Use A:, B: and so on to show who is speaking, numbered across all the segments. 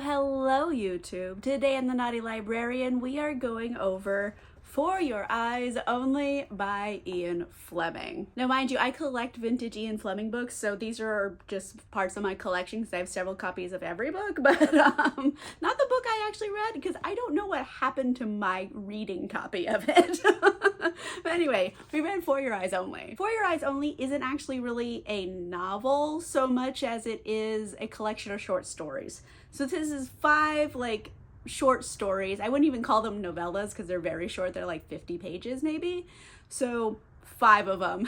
A: Hello YouTube. Today in the Naughty Librarian we are going over For Your Eyes Only by Ian Fleming. Now mind you, I collect vintage Ian Fleming books, so these are just parts of my collection because I have several copies of every book, but not the book I actually read because I don't know what happened to my reading copy of it. But anyway, we read For Your Eyes Only. For Your Eyes Only isn't actually really a novel so much as it is a collection of short stories. So this is 5 short stories. I wouldn't even call them novellas because they're very short. They're like 50 pages maybe. So 5 of them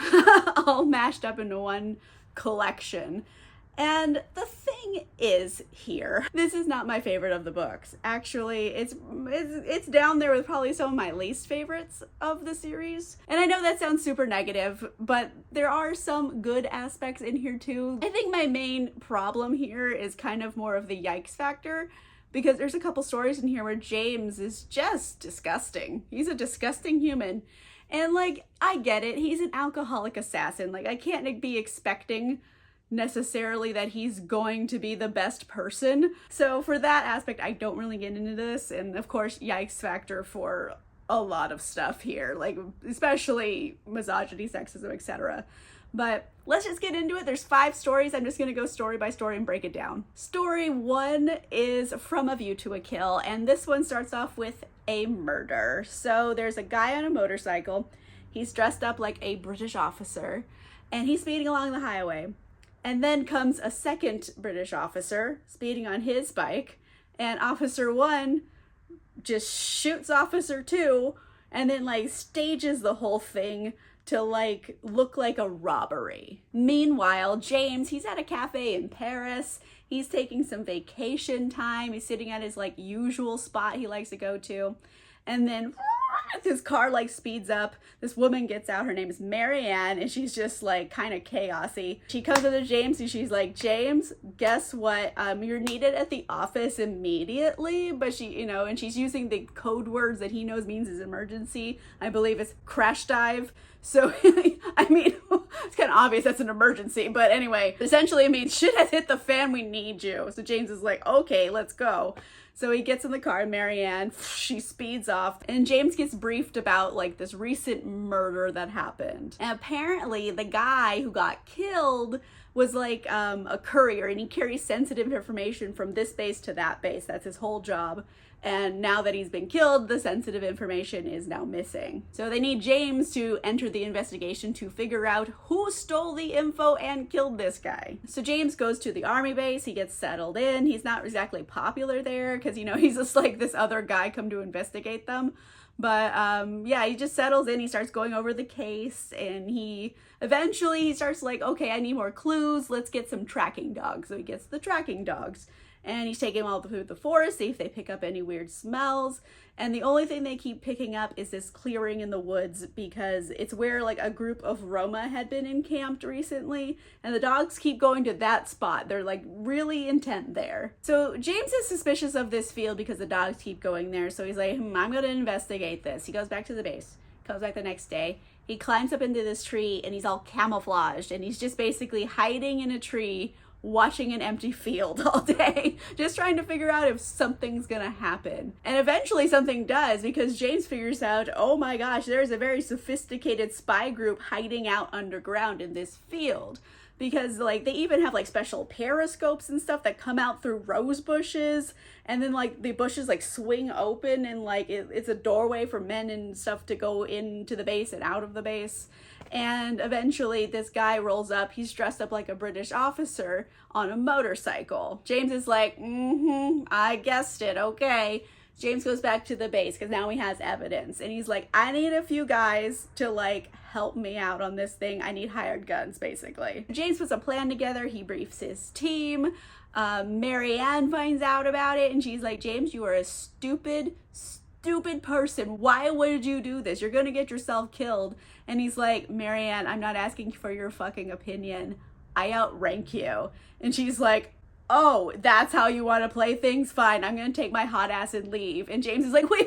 A: all mashed up into one collection. And the thing is here, this is not my favorite of the books. Actually, it's down there with probably some of my least favorites of the series. And I know that sounds super negative, but there are some good aspects in here too. I think my main problem here is kind of more of the yikes factor, because there's a couple stories in here where James is just disgusting. He's a disgusting human. And I get it. He's an alcoholic assassin. I can't be expecting necessarily that he's going to be the best person. So for that aspect, I don't really get into this. And of course, yikes factor for a lot of stuff here, especially misogyny, sexism, etc. But let's just get into it. There's 5 stories. I'm just going to go story by story and break it down. Story 1 is From a View to a Kill, and this one starts off with a murder. So there's a guy on a motorcycle. He's dressed up like a British officer, and he's speeding along the highway. And then comes a second British officer speeding on his bike, and Officer 1 just shoots Officer 2 and then stages the whole thing to look like a robbery. Meanwhile, James, he's at a cafe in Paris. He's taking some vacation time. He's sitting at his usual spot he likes to go to. And then his car speeds up. This woman gets out. Her name is Marianne, and she's just kind of chaosy. She comes up to James and she's like, "James, guess what? You're needed at the office immediately." But she, and she's using the code words that he knows means his emergency. I believe it's crash dive. So, I mean, it's kind of obvious that's an emergency, but anyway, essentially it means shit has hit the fan, we need you. So James is like, okay, let's go. So he gets in the car, Marianne, she speeds off, and James gets briefed about this recent murder that happened. And apparently the guy who got killed was a courier, and he carries sensitive information from this base to that base. That's his whole job. And now that he's been killed, the sensitive information is now missing. So they need James to enter the investigation to figure out who stole the info and killed this guy. So James goes to the army base. He gets settled in. He's not exactly popular there because, he's just this other guy come to investigate them. But yeah, he just settles in. He starts going over the case, and he starts okay, I need more clues. Let's get some tracking dogs. So he gets the tracking dogs. And he's taking them all through the forest, see if they pick up any weird smells. And the only thing they keep picking up is this clearing in the woods, because it's where a group of Roma had been encamped recently. And the dogs keep going to that spot. They're really intent there. So James is suspicious of this field because the dogs keep going there. So he's like, I'm going to investigate this. He goes back to the base, comes back the next day. He climbs up into this tree and he's all camouflaged. And he's just basically hiding in a tree, watching an empty field all day, just trying to figure out if something's gonna happen. And eventually something does, because James figures out, oh my gosh, there's a very sophisticated spy group hiding out underground in this field. Because they even have special periscopes and stuff that come out through rose bushes, and then the bushes swing open, and it's a doorway for men and stuff to go into the base and out of the base. And eventually this guy rolls up. He's dressed up like a British officer on a motorcycle. James is like, I guessed it, okay. James goes back to the base because now he has evidence, and he's like, I need a few guys to help me out on this thing. I need hired guns, basically. James puts a plan together. He briefs his team. Marianne finds out about it, and she's like, James, you are a stupid person. Why would you do this? You're gonna get yourself killed. And he's like, Marianne, I'm not asking for your fucking opinion. I outrank you. And she's like, oh, that's how you want to play things? Fine, I'm gonna take my hot ass and leave. And James is like, wait.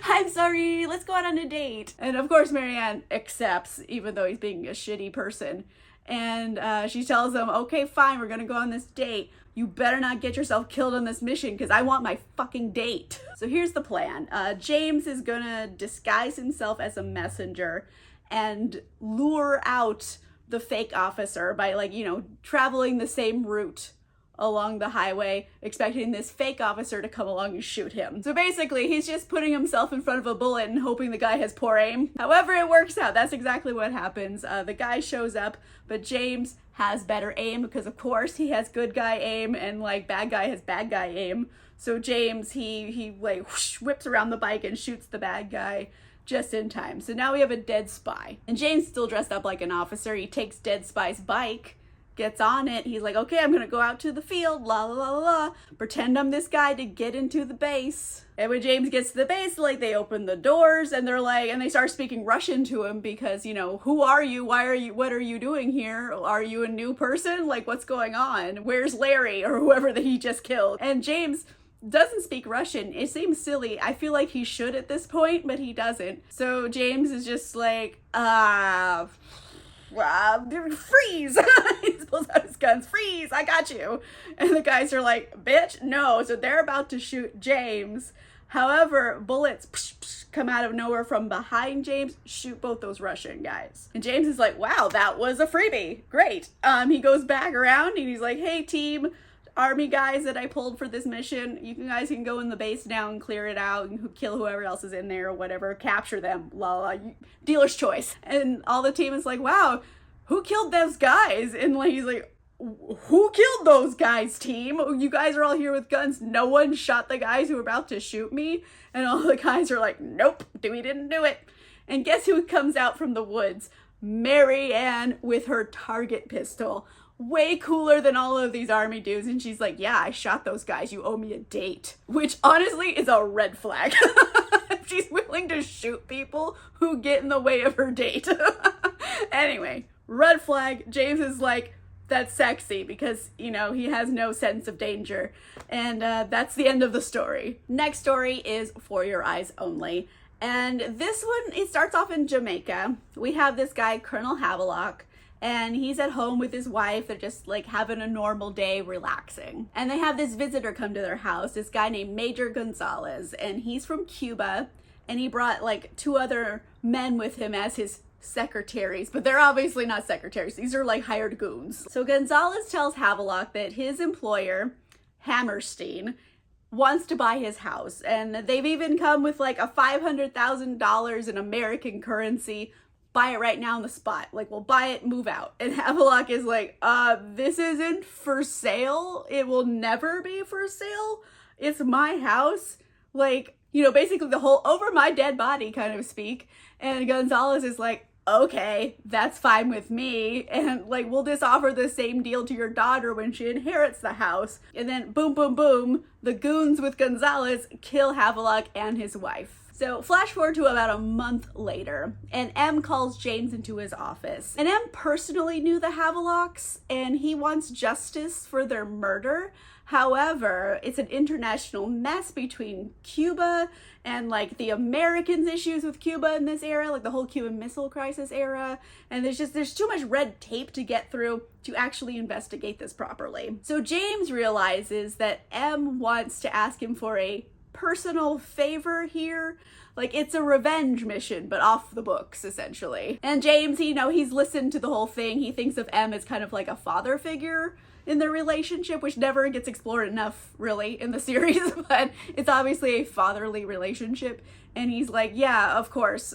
A: I'm sorry, let's go out on a date. And of course Marianne accepts, even though he's being a shitty person. And she tells him, okay, fine, we're gonna go on this date, you better not get yourself killed on this mission because I want my fucking date. So here's the plan. James is gonna disguise himself as a messenger and lure out the fake officer by, like, you know, traveling the same route along the highway, expecting this fake officer to come along and shoot him. So basically, he's just putting himself in front of a bullet and hoping the guy has poor aim. However, it works out. That's exactly what happens. The guy shows up, but James has better aim because, of course, he has good guy aim and, like, bad guy has bad guy aim. So James, he like, whoosh, whips around the bike and shoots the bad guy just in time. So now we have a dead spy. And James, still dressed up like an officer, he takes dead spy's bike, gets on it. He's like, okay, I'm gonna go out to the field, la la la la, pretend I'm this guy to get into the base. And when James gets to the base, like, they open the doors and they're like, and they start speaking Russian to him because, you know, who are you? Why are you, what are you doing here? Are you a new person? Like, what's going on? Where's Larry or whoever that he just killed? And James doesn't speak Russian. It seems silly. I feel like he should at this point, but he doesn't. So James is just like, freeze! He pulls out his guns. Freeze! I got you. And the guys are like, bitch, no. So they're about to shoot James. However, bullets come out of nowhere from behind James, shoot both those Russian guys. And James is like, wow, that was a freebie. Great. He goes back around and he's like, hey, team, army guys that I pulled for this mission, you guys can go in the base now and clear it out and kill whoever else is in there or whatever, capture them, la la, dealer's choice. And all the team is like, wow, who killed those guys? And like, he's like, who killed those guys, team? You guys are all here with guns. No one shot the guys who were about to shoot me. And all the guys are like, nope, we didn't do it. And guess who comes out from the woods? Mary Ann with her target pistol. Way cooler than all of these army dudes. And she's like, yeah, I shot those guys. You owe me a date. Which honestly is a red flag. She's willing to shoot people who get in the way of her date. Anyway, red flag. James is like, that's sexy because, you know, he has no sense of danger. And that's the end of the story. Next story is For Your Eyes Only. And this one, it starts off in Jamaica. We have this guy, Colonel Havelock. And he's at home with his wife. They're just like having a normal day, relaxing. And they have this visitor come to their house, this guy named Major Gonzalez. And he's from Cuba. And he brought like 2 other men with him as his secretaries. But they're obviously not secretaries. These are like hired goons. So Gonzalez tells Havelock that his employer, Hammerstein, wants to buy his house. And they've even come with like a $500,000 in American currency. Buy it right now on the spot. Like, we'll buy it, move out. And Havelock is like, this isn't for sale. It will never be for sale. It's my house. Like, you know, basically the whole over my dead body kind of speak. And Gonzalez is like, okay, that's fine with me. And like, we'll just offer the same deal to your daughter when she inherits the house. And then boom, boom, boom, the goons with Gonzalez kill Havelock and his wife. So flash forward to about a month later, and M calls James into his office. And M personally knew the Havelocks, and he wants justice for their murder. However, it's an international mess between Cuba and like the Americans' issues with Cuba in this era, like the whole Cuban Missile Crisis era. And there's too much red tape to get through to actually investigate this properly. So James realizes that M wants to ask him for a personal favor here. Like, it's a revenge mission, but off the books, essentially. And James, you know, he's listened to the whole thing. He thinks of M as kind of like a father figure in their relationship, which never gets explored enough, really, in the series, but it's obviously a fatherly relationship. And he's like, yeah, of course,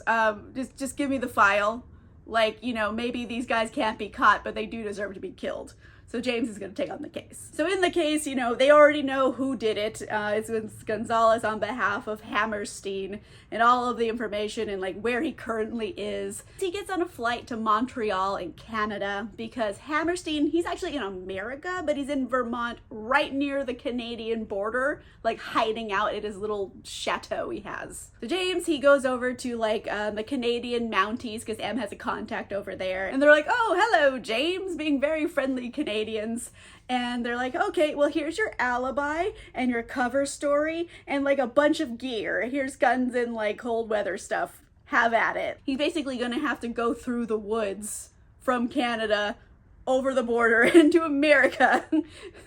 A: just give me the file. Like, you know, maybe these guys can't be caught, but they do deserve to be killed. So James is going to take on the case. So in the case, you know, they already know who did it. It's Gonzalez on behalf of Hammerstein, and all of the information and like where he currently is. He gets on a flight to Montreal in Canada because Hammerstein, he's actually in America, but he's in Vermont, right near the Canadian border, like hiding out at his little chateau he has. So James, he goes over to like the Canadian Mounties because M has a contact over there. And they're like, oh, hello, James, being very friendly Canadians. And they're like, okay, well, here's your alibi and your cover story and like a bunch of gear. Here's guns and like cold weather stuff. Have at it. He's basically gonna have to go through the woods from Canada over the border into America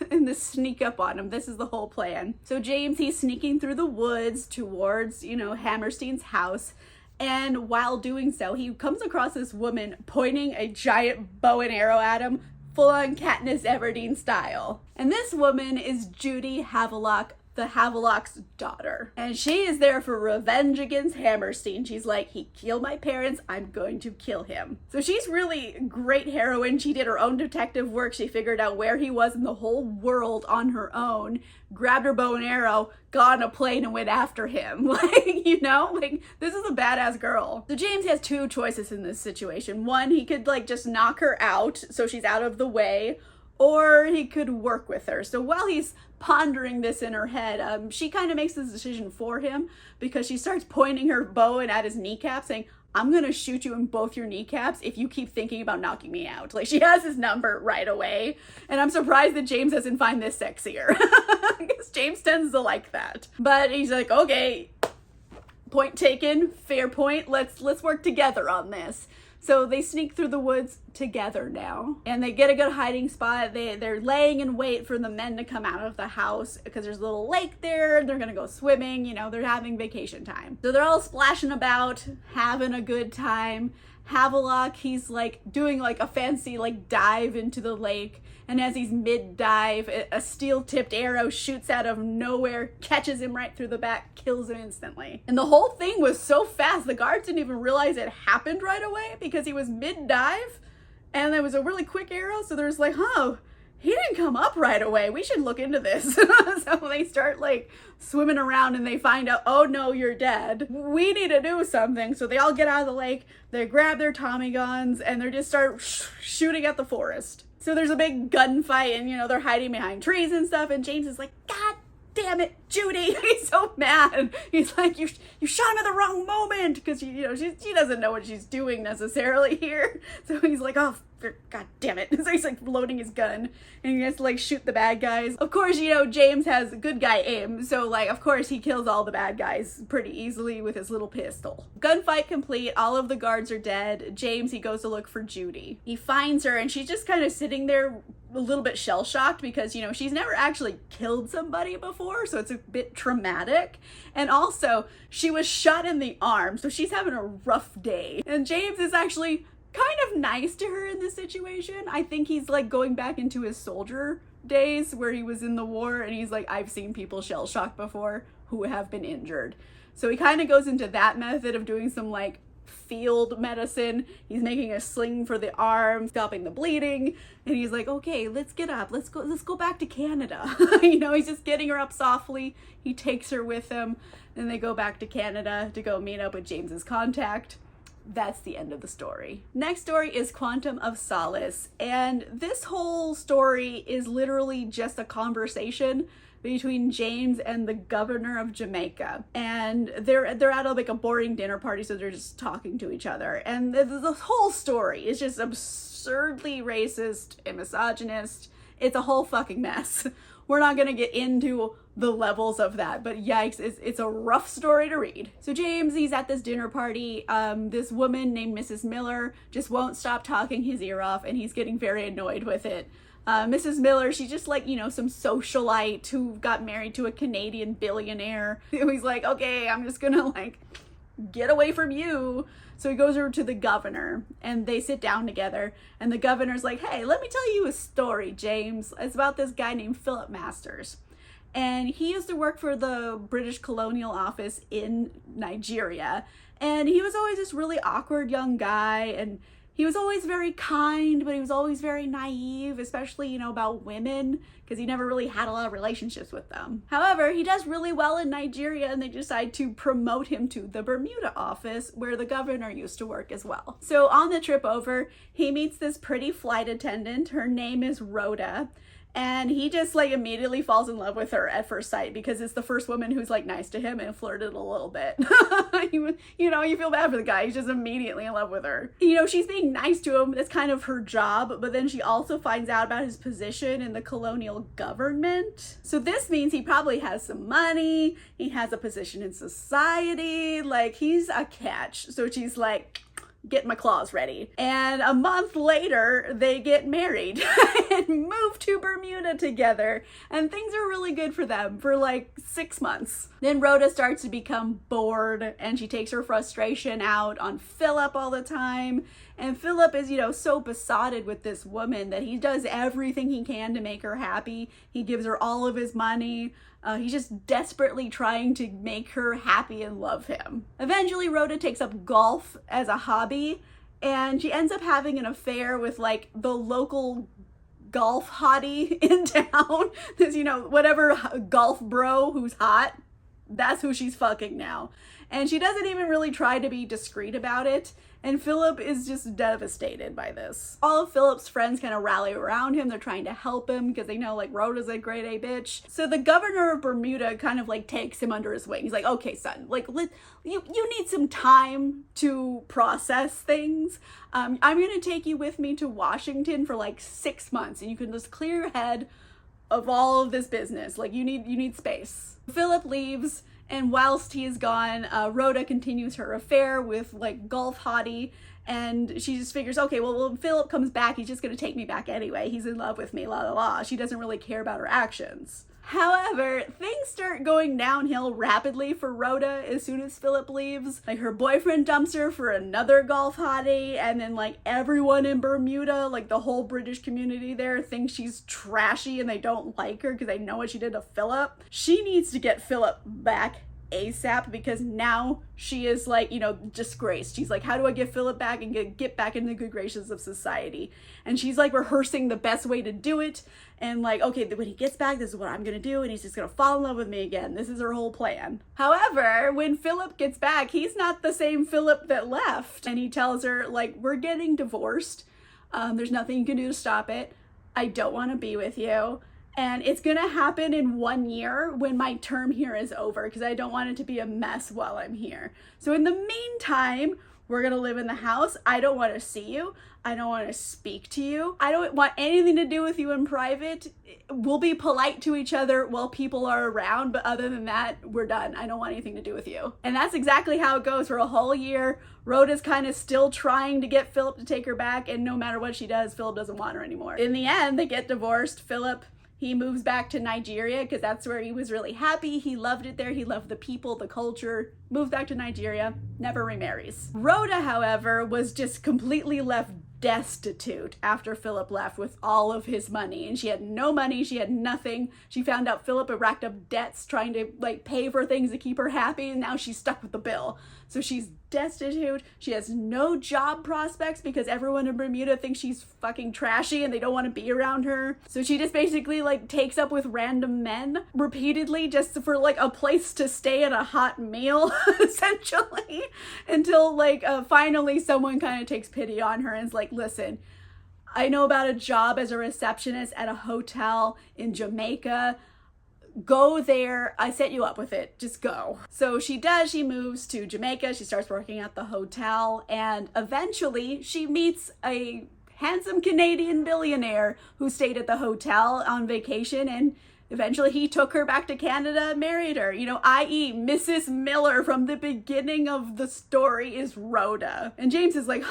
A: and to sneak up on him. This is the whole plan. So James, he's sneaking through the woods towards, Hammerstein's house. And while doing so, he comes across this woman pointing a giant bow and arrow at him, full on Katniss Everdeen style. And this woman is Judy Havelock, the Havelock's daughter. And she is there for revenge against Hammerstein. She's like, he killed my parents, I'm going to kill him. So she's really a great heroine. She did her own detective work. She figured out where he was in the whole world on her own, grabbed her bow and arrow, got on a plane and went after him. This is a badass girl. So James has two choices in this situation. One, he could just knock her out so she's out of the way, or he could work with her. So while he's pondering this in her head, she kind of makes this decision for him because she starts pointing her bow and at his kneecaps saying, I'm gonna shoot you in both your kneecaps if you keep thinking about knocking me out. She has his number right away. And I'm surprised that James doesn't find this sexier because James tends to like that. But he's like, okay, point taken, fair point. Let's work together on this. So they sneak through the woods together now, and they get a good hiding spot. They're laying in wait for the men to come out of the house because there's a little lake there. They're gonna go swimming, they're having vacation time. So they're all splashing about, having a good time. Havelock, he's doing a fancy dive into the lake. And as he's mid-dive, a steel-tipped arrow shoots out of nowhere, catches him right through the back, kills him instantly. And the whole thing was so fast, the guards didn't even realize it happened right away because he was mid-dive, and there was a really quick arrow, so there's he didn't come up right away. We should look into this. So they start swimming around and they find out, oh no, you're dead. We need to do something. So they all get out of the lake, they grab their Tommy guns, and they just start shooting at the forest. So there's a big gunfight, and they're hiding behind trees and stuff, and James is like, God damn it, Judy. He's so mad. He's like, you shot him at the wrong moment, because she doesn't know what she's doing necessarily here. So he's like, oh, God damn it. So he's loading his gun, and he has to shoot the bad guys. Of course, James has good guy aim, so of course he kills all the bad guys pretty easily with his little pistol. Gunfight complete, all of the guards are dead. James, he goes to look for Judy. He finds her, and she's just kind of sitting there a little bit shell-shocked because, she's never actually killed somebody before, so it's a bit traumatic. And also, she was shot in the arm, so she's having a rough day. And James is actually kind of nice to her in this situation. I think he's going back into his soldier days where he was in the war, and he's like, I've seen people shell-shocked before who have been injured. So he kind of goes into that method of doing some field medicine. He's making a sling for the arm, stopping the bleeding, and he's like, okay, let's get up, let's go back to Canada. He's just getting her up softly. He takes her with him, and they go back to Canada to go meet up with James's contact. That's the end of the story. Next story is Quantum of Solace, and this whole story is literally just a conversation between James and the governor of Jamaica, and they're at a boring dinner party, so they're just talking to each other, and the whole story is just absurdly racist and misogynist. It's a whole fucking mess. We're not gonna get into the levels of that, but yikes, it's a rough story to read. So James, he's at this dinner party. This woman named Mrs. Miller just won't stop talking his ear off, and he's getting very annoyed with it. Mrs. Miller, she's just some socialite who got married to a Canadian billionaire. He's like, okay, I'm just gonna get away from you. So he goes over to the governor, and they sit down together, and the governor's like, hey, let me tell you a story, James. It's about this guy named Philip Masters. And he used to work for the British Colonial Office in Nigeria. And he was always this really awkward young guy, and he was always very kind, but he was always very naive, especially, about women, because he never really had a lot of relationships with them. However, he does really well in Nigeria, and they decide to promote him to the Bermuda office, where the governor used to work as well. So on the trip over, he meets this pretty flight attendant. Her name is Rhoda. And he just immediately falls in love with her at first sight because it's the first woman who's nice to him and flirted a little bit. You feel bad for the guy. He's just immediately in love with her. She's being nice to him. That's kind of her job. But then she also finds out about his position in the colonial government. So this means he probably has some money. He has a position in society. He's a catch. So she's like, getting my claws ready. And a month later, they get married and move to Bermuda together. And things are really good for them for like 6 months. Then Rhoda starts to become bored and she takes her frustration out on Philip all the time. And Philip is, so besotted with this woman that he does everything he can to make her happy. He gives her all of his money. He's just desperately trying to make her happy and love him. Eventually, Rhoda takes up golf as a hobby, and she ends up having an affair with like the local golf hottie in town. This, whatever golf bro who's hot, that's who she's fucking now. And she doesn't even really try to be discreet about it. And Philip is just devastated by this. All of Philip's friends kind of rally around him. They're trying to help him because they know like Rhoda's a grade A bitch. So the governor of Bermuda kind of like takes him under his wing. He's like, okay, son, like you need some time to process things. I'm going to take you with me to Washington for like 6 months and you can just clear your head of all of this business. Like you need space. Philip leaves. And whilst he is gone, Rhoda continues her affair with like golf hottie, and she just figures, okay, well, when Philip comes back, he's just gonna take me back anyway. He's in love with me, la la la. She doesn't really care about her actions. However, things start going downhill rapidly for Rhoda as soon as Philip leaves. Like her boyfriend dumps her for another golf hottie, and then like everyone in Bermuda, like the whole British community there, thinks she's trashy and they don't like her because they know what she did to Philip. She needs to get Philip back ASAP because now she is like, disgraced. She's like, how do I get Philip back and get back in the good graces of society? And she's like rehearsing the best way to do it. And like, okay, when he gets back, this is what I'm gonna do. And he's just gonna fall in love with me again. This is her whole plan. However, when Philip gets back, he's not the same Philip that left. And he tells her like, we're getting divorced. There's nothing you can do to stop it. I don't want to be with you. And it's gonna happen in 1 year when my term here is over because I don't want it to be a mess while I'm here. So in the meantime, we're gonna live in the house. I don't want to see you. I don't want to speak to you. I don't want anything to do with you in private. We'll be polite to each other while people are around, but other than that, we're done. I don't want anything to do with you. And that's exactly how it goes for a whole year. Rhoda's kind of still trying to get Philip to take her back, and no matter what she does, Philip doesn't want her anymore. In the end, they get divorced. Philip, he moves back to Nigeria because that's where he was really happy. He loved it there. He loved the people, the culture. Moved back to Nigeria, never remarries. Rhoda, however, was just completely left destitute after Philip left with all of his money. And she had no money. She had nothing. She found out Philip had racked up debts trying to like pay for things to keep her happy. And now she's stuck with the bill. So she's destitute. She has no job prospects because everyone in Bermuda thinks she's fucking trashy and they don't want to be around her. So she just basically like takes up with random men repeatedly just for like a place to stay and a hot meal essentially until like finally someone kind of takes pity on her and is like, listen, I know about a job as a receptionist at a hotel in Jamaica. Go there. I set you up with it. Just go. So she does. She moves to Jamaica. She starts working at the hotel, and eventually she meets a handsome Canadian billionaire who stayed at the hotel on vacation, and eventually he took her back to Canada and married her. I.e. Mrs. Miller from the beginning of the story is Rhoda. And James is like,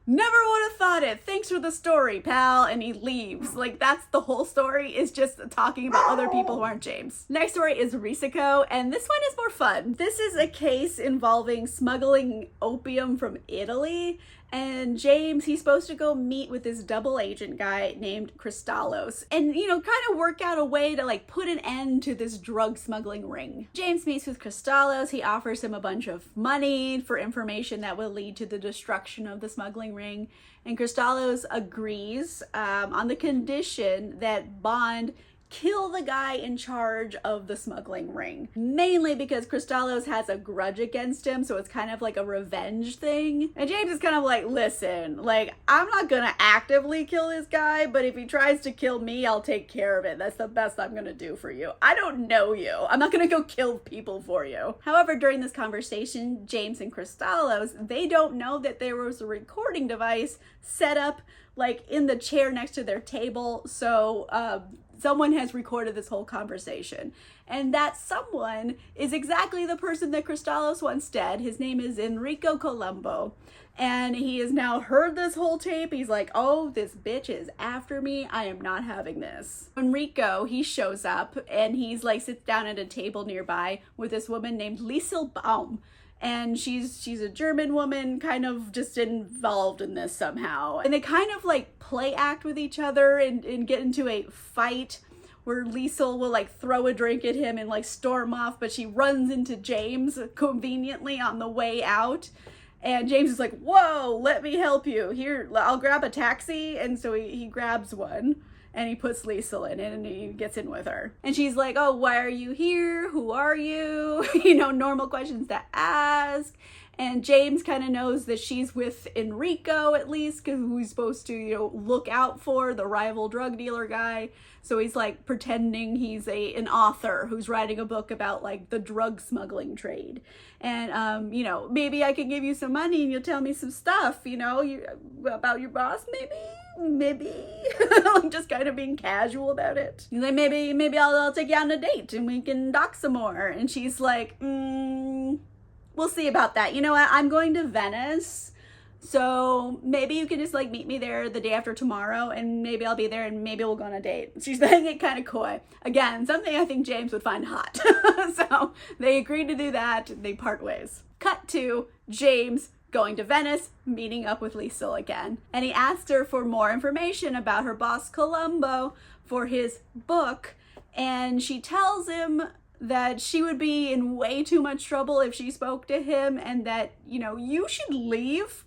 A: never would have thought it. Thanks for the story, pal. And he leaves. Like, that's the whole story, is just talking about other people who aren't James. Next story is Risico, and this one is more fun. This is a case involving smuggling opium from Italy. And James, he's supposed to go meet with this double agent guy named Cristallos and, kind of work out a way to like put an end to this drug smuggling ring. James meets with Cristallos. He offers him a bunch of money for information that will lead to the destruction of the smuggling ring. And Cristallos agrees on the condition that Bond kill the guy in charge of the smuggling ring. Mainly because Cristallos has a grudge against him, so it's kind of like a revenge thing. And James is kind of like, listen, like, I'm not gonna actively kill this guy, but if he tries to kill me, I'll take care of it. That's the best I'm gonna do for you. I don't know you. I'm not gonna go kill people for you. However, during this conversation, James and Cristallos, they don't know that there was a recording device set up like in the chair next to their table, so someone has recorded this whole conversation. And that someone is exactly the person that Kristalos once dead. His name is Enrico Colombo. And he has now heard this whole tape. He's like, oh, this bitch is after me. I am not having this. Enrico, he shows up and he's like sits down at a table nearby with this woman named Liesel Baum. And she's a German woman, kind of just involved in this somehow. And they kind of like play act with each other and get into a fight where Liesel will like throw a drink at him and like storm off, but she runs into James conveniently on the way out. And James is like, whoa, let me help you. Here, I'll grab a taxi. And so he grabs one and he puts Liesel in it and he gets in with her. And she's like, oh, why are you here? Who are you? You know, normal questions to ask. And James kind of knows that she's with Enrico, at least, who he's supposed to, you know, look out for, the rival drug dealer guy. So he's like pretending he's an author who's writing a book about like the drug smuggling trade. And, you know, maybe I can give you some money and you'll tell me some stuff, you know, about your boss, maybe. I'm just kind of being casual about it. He's like, maybe I'll take you on a date and we can dock some more. And she's like, we'll see about that. You know what? I'm going to Venice. So maybe you can just like meet me there the day after tomorrow and maybe I'll be there and maybe we'll go on a date. She's playing it kind of coy. Again, something I think James would find hot. So they agreed to do that. They part ways. Cut to James going to Venice, meeting up with Liesel again. And he asked her for more information about her boss Colombo for his book. And she tells him that she would be in way too much trouble if she spoke to him and that, you know, you should leave.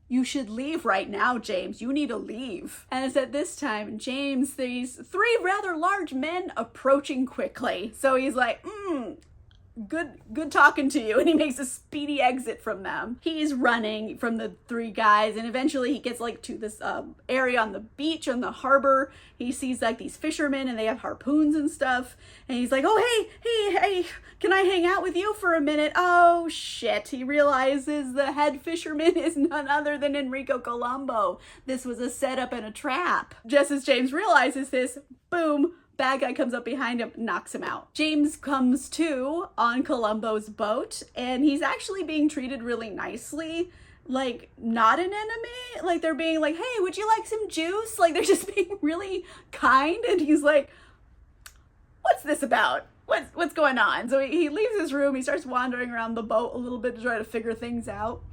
A: You should leave right now, James. You need to leave. And it's at this time, James sees three rather large men approaching quickly. So he's like, good talking to you. And he makes a speedy exit from them. He's running from the three guys and eventually he gets like to this area on the beach, on the harbor. He sees like these fishermen and they have harpoons and stuff. And he's like, oh, hey, can I hang out with you for a minute? Oh, shit. He realizes the head fisherman is none other than Enrico Colombo. This was a setup and a trap. Just as James realizes this, boom, bad guy comes up behind him, knocks him out. James comes to on Colombo's boat and he's actually being treated really nicely. Like, not an enemy. Like, they're being like, hey, would you like some juice? Like, they're just being really kind. And he's like, what's this about? What's going on? So he leaves his room. He starts wandering around the boat a little bit to try to figure things out.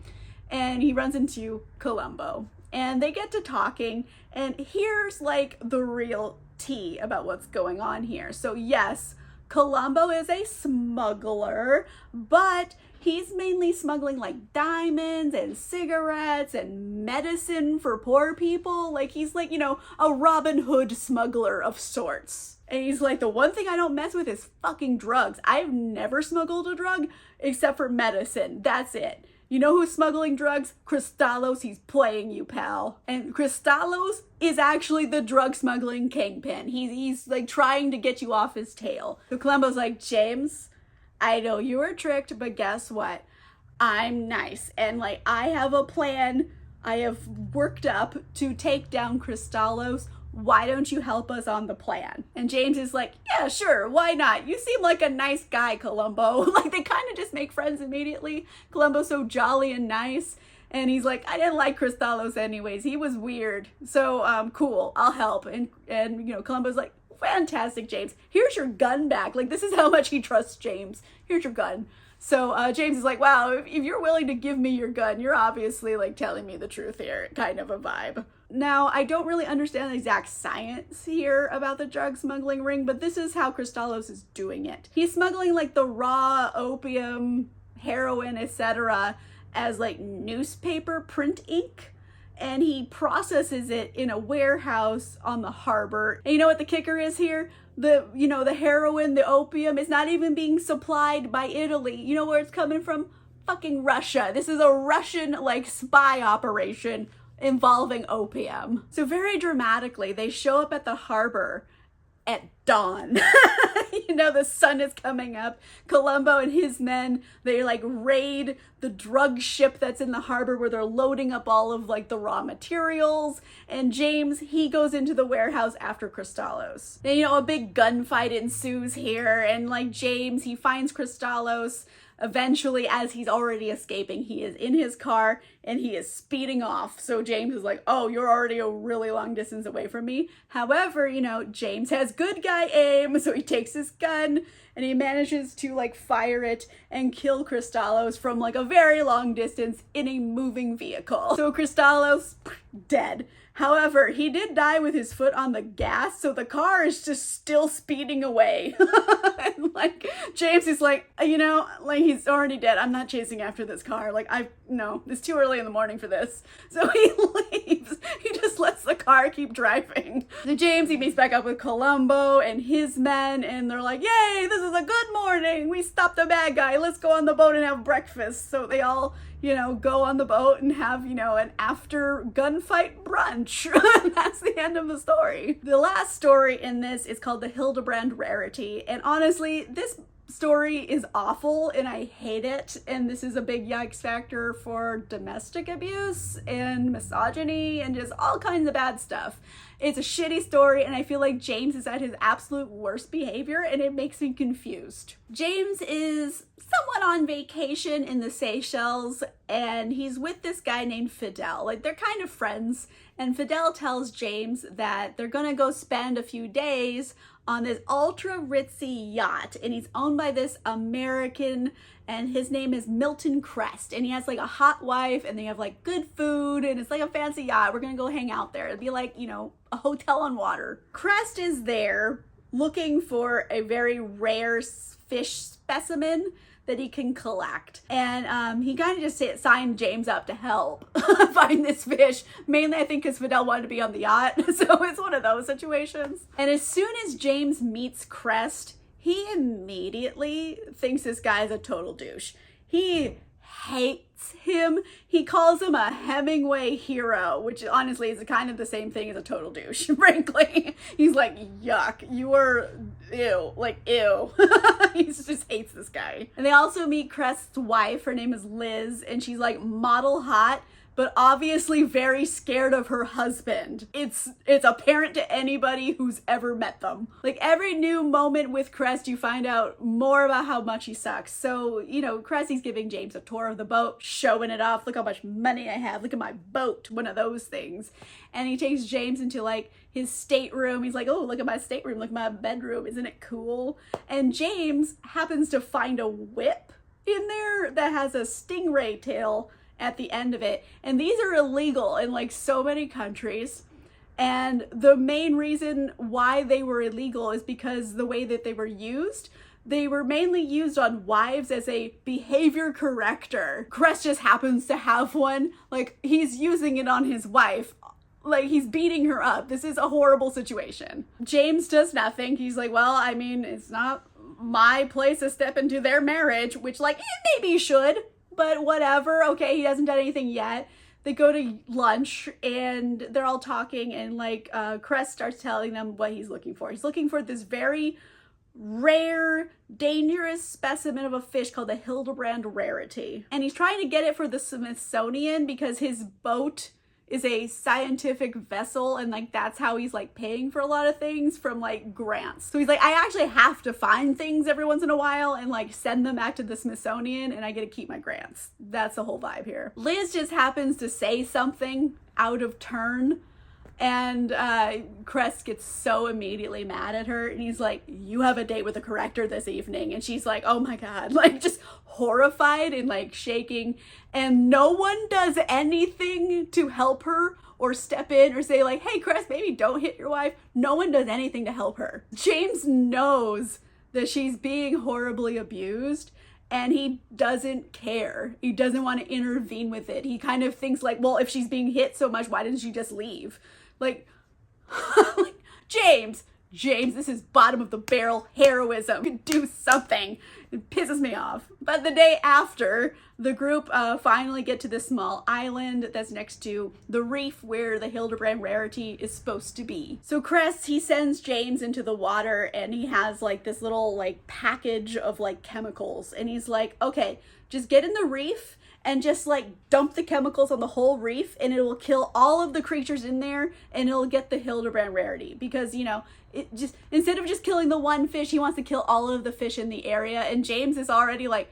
A: And he runs into Colombo. And they get to talking. And here's, like, the real tea about what's going on here. So, yes, Colombo is a smuggler, but he's mainly smuggling like diamonds and cigarettes and medicine for poor people. Like he's like, you know, a Robin Hood smuggler of sorts. And he's like, the one thing I don't mess with is fucking drugs. I've never smuggled a drug except for medicine. That's it. You know who's smuggling drugs? Kristalos. He's playing you, pal. And Kristalos is actually the drug smuggling kingpin. He's like trying to get you off his tail. So Colombo's like, James, I know you were tricked, but guess what? I'm nice. And like, I have a plan I have worked up to take down Kristalos. Why don't you help us on the plan? And James is like, yeah, sure, why not? You seem like a nice guy, Colombo. Like, they kind of just make friends immediately. Colombo's so jolly and nice. And he's like, I didn't like Kristalos anyways. He was weird. So, cool, I'll help. And you know, Colombo's like, fantastic, James. Here's your gun back. Like, this is how much he trusts James. Here's your gun. So James is like, wow, if you're willing to give me your gun, you're obviously like telling me the truth here, kind of a vibe. Now, I don't really understand the exact science here about the drug smuggling ring, but this is how Kristalos is doing it. He's smuggling like the raw opium, heroin, etc. as like newspaper print ink. And he processes it in a warehouse on the harbor. And you know what the kicker is here? The heroin, the opium is not even being supplied by Italy. You know where it's coming from? Fucking Russia. This is a Russian like spy operation involving opium. So very dramatically, they show up at the harbor at dawn. You now the sun is coming up. Columbo and his men, they like raid the drug ship that's in the harbor where they're loading up all of like the raw materials. And James, he goes into the warehouse after Kristalos. And you know, a big gunfight ensues here, and like James, he finds Kristalos. Eventually, as he's already escaping, he is in his car and he is speeding off. So James is like, oh, you're already a really long distance away from me. However, you know, James has good guy aim. So he takes his gun and he manages to like fire it and kill Kristalos from like a very long distance in a moving vehicle. So Kristalos, dead. However, he did die with his foot on the gas, so the car is just still speeding away. And like, James is like, you know, like he's already dead. I'm not chasing after this car. Like, no, it's too early in the morning for this. So he leaves. He just lets the car keep driving. So James, he meets back up with Columbo and his men, and they're like, yay, this is a good morning. We stopped a bad guy. Let's go on the boat and have breakfast. So they all, you know, go on the boat and have, you know, an after gunfight brunch. That's the end of the story. The last story in this is called The Hildebrand Rarity. And honestly, this story is awful and I hate it. And this is a big yikes factor for domestic abuse and misogyny and just all kinds of bad stuff. It's a shitty story and I feel like James is at his absolute worst behavior and it makes me confused. James is somewhat on vacation in the Seychelles and he's with this guy named Fidel. Like they're kind of friends, and Fidel tells James that they're gonna go spend a few days on this ultra ritzy yacht, and he's owned by this American, and his name is Milton Crest, and he has like a hot wife and they have like good food and it's like a fancy yacht. We're gonna go hang out there. It'd be like, you know, a hotel on water. Crest is there looking for a very rare fish specimen that he can collect. And he kind of just signed James up to help find this fish. Mainly, I think, because Fidel wanted to be on the yacht. So it's one of those situations. And as soon as James meets Crest, he immediately thinks this guy is a total douche. He hates him. He calls him a Hemingway hero, which honestly is kind of the same thing as a total douche, frankly. He's like, yuck, you are ew, like ew. He just hates this guy. And they also meet Crest's wife. Her name is Liz, and she's like model hot, but obviously very scared of her husband. It's apparent to anybody who's ever met them. Like every new moment with Crest, you find out more about how much he sucks. So, you know, Crest, he's giving James a tour of the boat, showing it off. Look how much money I have. Look at my boat. One of those things. And he takes James into like his stateroom. He's like, oh, look at my stateroom. Look at my bedroom. Isn't it cool? And James happens to find a whip in there that has a stingray tail at the end of it, and these are illegal in like so many countries, and the main reason why they were illegal is because the way that they were mainly used on wives as a behavior corrector. Crest just happens to have one. Like he's using it on his wife, like he's beating her up. This is a horrible situation. James does nothing. He's like, well, I mean, it's not my place to step into their marriage, which like maybe he should, but whatever. Okay, he hasn't done anything yet. They go to lunch and they're all talking, and like Crest starts telling them what he's looking for. He's looking for this very rare, dangerous specimen of a fish called the Hildebrand Rarity. And he's trying to get it for the Smithsonian because his boat is a scientific vessel, and like that's how he's like paying for a lot of things from like grants. So he's like, I actually have to find things every once in a while and like send them back to the Smithsonian, and I get to keep my grants. That's the whole vibe here. Liz just happens to say something out of turn, and Crest gets so immediately mad at her, and he's like, you have a date with a corrector this evening. And she's like, oh my God, like just horrified and like shaking, and no one does anything to help her or step in or say like, hey Crest, maybe don't hit your wife. No one does anything to help her. James knows that she's being horribly abused, and he doesn't care. He doesn't want to intervene with it. He kind of thinks like, well, if she's being hit so much, why didn't she just leave? Like, like, James, James, this is bottom of the barrel heroism. Do something. It pisses me off. But the day after, the group finally get to this small island that's next to the reef where the Hildebrand rarity is supposed to be. So Crest, he sends James into the water and he has like this little like package of like chemicals. And he's like, okay, just get in the reef and just like dump the chemicals on the whole reef and it will kill all of the creatures in there and it'll get the Hildebrand rarity. Because, you know, it just, instead of just killing the one fish, he wants to kill all of the fish in the area. And James is already like,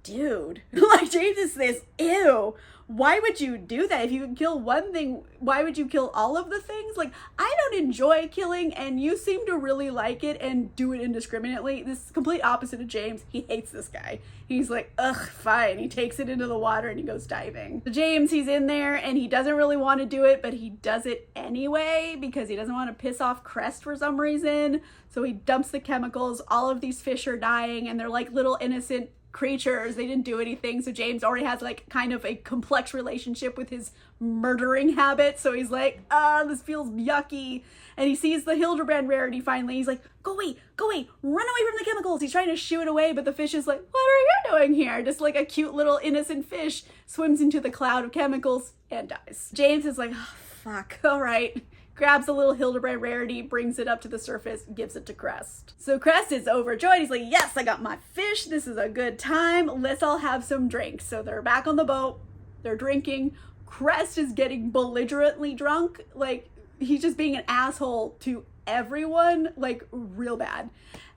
A: dude, like James is this, ew, why would you do that? If you can kill one thing, why would you kill all of the things? Like, I don't enjoy killing and you seem to really like it and do it indiscriminately. This is complete opposite of James. He hates this guy. He's like, ugh, fine. He takes it into the water and he goes diving. So James, he's in there and he doesn't really want to do it, but he does it anyway because he doesn't want to piss off Crest for some reason. So he dumps the chemicals. All of these fish are dying and they're like little innocent creatures. They didn't do anything. So James already has like kind of a complex relationship with his murdering habit. So he's like, this feels yucky. And he sees the Hildebrand rarity finally. He's like, go away, run away from the chemicals. He's trying to shoo it away, but the fish is like, what are you doing here? Just like a cute little innocent fish swims into the cloud of chemicals and dies. James is like, oh, fuck, all right. Grabs a little Hildebrand rarity, brings it up to the surface, gives it to Crest. So Crest is overjoyed. He's like, yes, I got my fish. This is a good time. Let's all have some drinks. So they're back on the boat. They're drinking. Crest is getting belligerently drunk. Like, he's just being an asshole to everyone, like, real bad.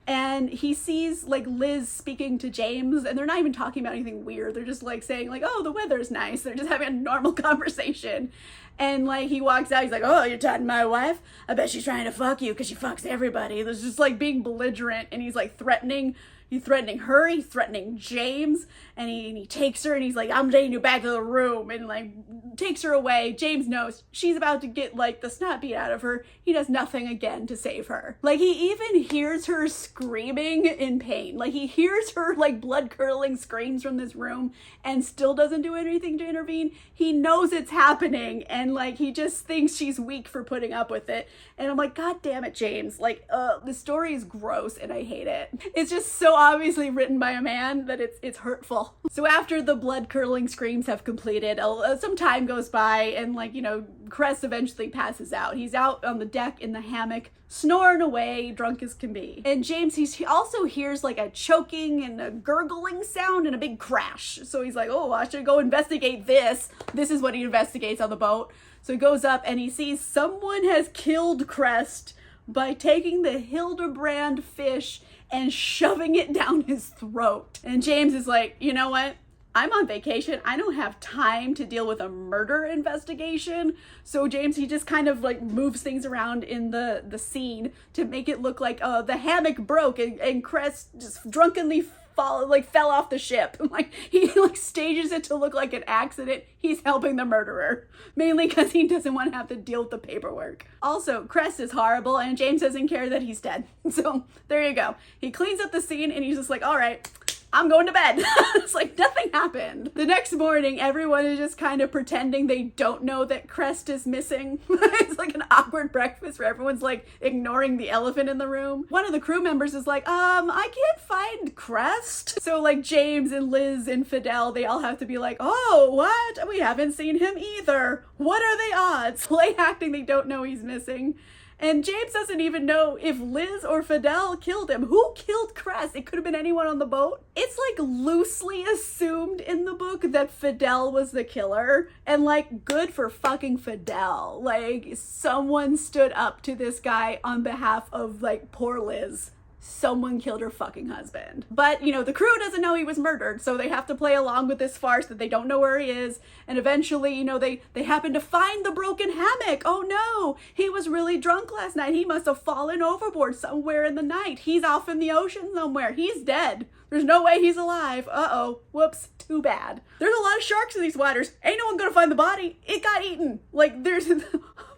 A: And he sees like Liz speaking to James and they're not even talking about anything weird. They're just like saying like, oh, the weather's nice. They're just having a normal conversation. And like he walks out, he's like, oh, you're talking to my wife? I bet she's trying to fuck you because she fucks everybody. There's just like being belligerent and he's like threatening. He's threatening her, he's threatening James, and he takes her and he's like, I'm taking you back to the room, and like takes her away. James knows she's about to get like the snot beat out of her. He does nothing again to save her. Like he even hears her screaming in pain. Like he hears her like blood curdling screams from this room and still doesn't do anything to intervene. He knows it's happening and like he just thinks she's weak for putting up with it. And I'm like, God damn it, James. Like, the story is gross and I hate it. It's just so obviously written by a man that it's hurtful. So after the blood curdling screams have completed, some time goes by and like, you know, Crest eventually passes out. He's out on the deck in the hammock, snoring away, drunk as can be. And James, he also hears like a choking and a gurgling sound and a big crash. So he's like, oh, I should go investigate this. This is what he investigates on the boat. So he goes up and he sees someone has killed Crest by taking the Hildebrand fish and shoving it down his throat. And James is like, you know what? I'm on vacation. I don't have time to deal with a murder investigation. So James, he just kind of like moves things around in the scene to make it look like the hammock broke and Crest just drunkenly fell off the ship. Like he like stages it to look like an accident. He's helping the murderer, mainly because he doesn't want to have to deal with the paperwork. Also, Crest is horrible and James doesn't care that he's dead. So there you go. He cleans up the scene and he's just like, all right, I'm going to bed. It's like nothing happened. The next morning, everyone is just kind of pretending they don't know that Crest is missing. It's like an awkward breakfast where everyone's like ignoring the elephant in the room. One of the crew members is like, I can't find Crest. So like James and Liz and Fidel, they all have to be like, oh, what? We haven't seen him either. What are the odds? Play acting they don't know he's missing. And James doesn't even know if Liz or Fidel killed him. Who killed Crest? It could have been anyone on the boat. It's like loosely assumed in the book that Fidel was the killer. And like, good for fucking Fidel. Like, someone stood up to this guy on behalf of like poor Liz. Someone killed her fucking husband. But, you know, the crew doesn't know he was murdered, so they have to play along with this farce that they don't know where he is. And eventually, you know, they happen to find the broken hammock. Oh no, he was really drunk last night. He must have fallen overboard somewhere in the night. He's off in the ocean somewhere. He's dead. There's no way he's alive. Uh-oh. Whoops. Too bad. There's a lot of sharks in these waters. Ain't no one gonna find the body. It got eaten. Like, there's...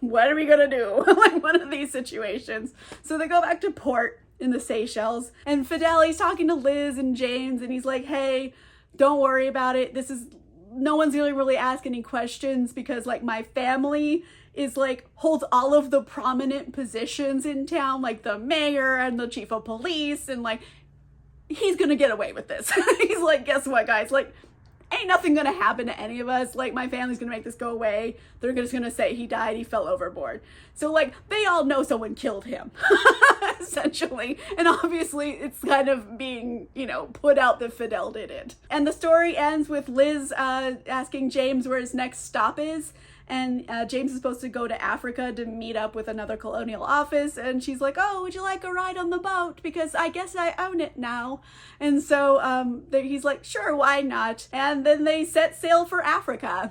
A: what are we gonna do? Like, one of these situations. So they go back to port in the Seychelles. And Fidel, he's talking to Liz and James, and he's like, hey, don't worry about it. No one's gonna really ask any questions because, like, my family is like holds all of the prominent positions in town, like the mayor and the chief of police, and like he's gonna get away with this. He's like, guess what, guys? Like, ain't nothing gonna happen to any of us. Like, my family's gonna make this go away. They're just gonna say he died, he fell overboard. So like, they all know someone killed him, essentially. And obviously it's kind of being, you know, put out that Fidel did it. And the story ends with Liz asking James where his next stop is. And James is supposed to go to Africa to meet up with another colonial office. And she's like, oh, would you like a ride on the boat? Because I guess I own it now. And so he's like, sure, why not? And then they set sail for Africa.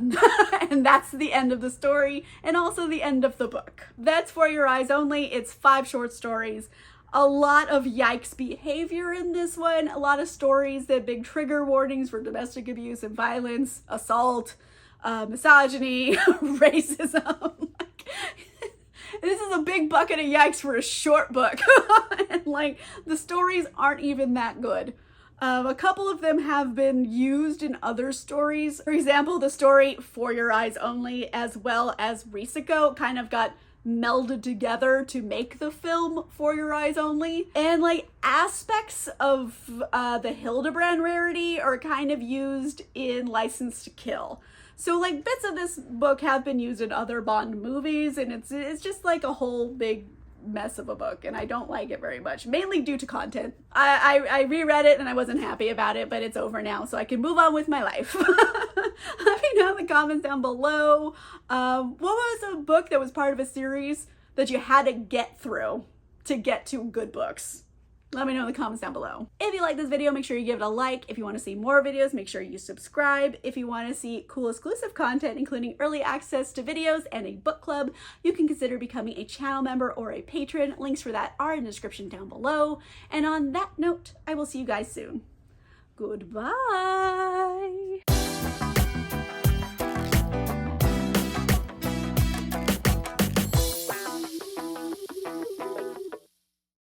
A: And that's the end of the story and also the end of the book. That's For Your Eyes Only. It's 5 short stories. A lot of yikes behavior in this one. A lot of stories that big trigger warnings for domestic abuse and violence, assault, misogyny, racism. This is a big bucket of yikes for a short book. And like, the stories aren't even that good. A couple of them have been used in other stories. For example, the story For Your Eyes Only as well as Risiko kind of got melded together to make the film For Your Eyes Only. And like, aspects of the Hildebrand rarity are kind of used in License to Kill. So like, bits of this book have been used in other Bond movies, and it's just like a whole big mess of a book, and I don't like it very much, mainly due to content. I reread it and I wasn't happy about it, but it's over now, so I can move on with my life. Let me know in the comments down below. What was a book that was part of a series that you had to get through to get to good books? Let me know in the comments down below. If you like this video, make sure you give it a like. If you want to see more videos, make sure you subscribe. If you want to see cool exclusive content, including early access to videos and a book club, you can consider becoming a channel member or a patron. Links for that are in the description down below. And on that note, I will see you guys soon. Goodbye.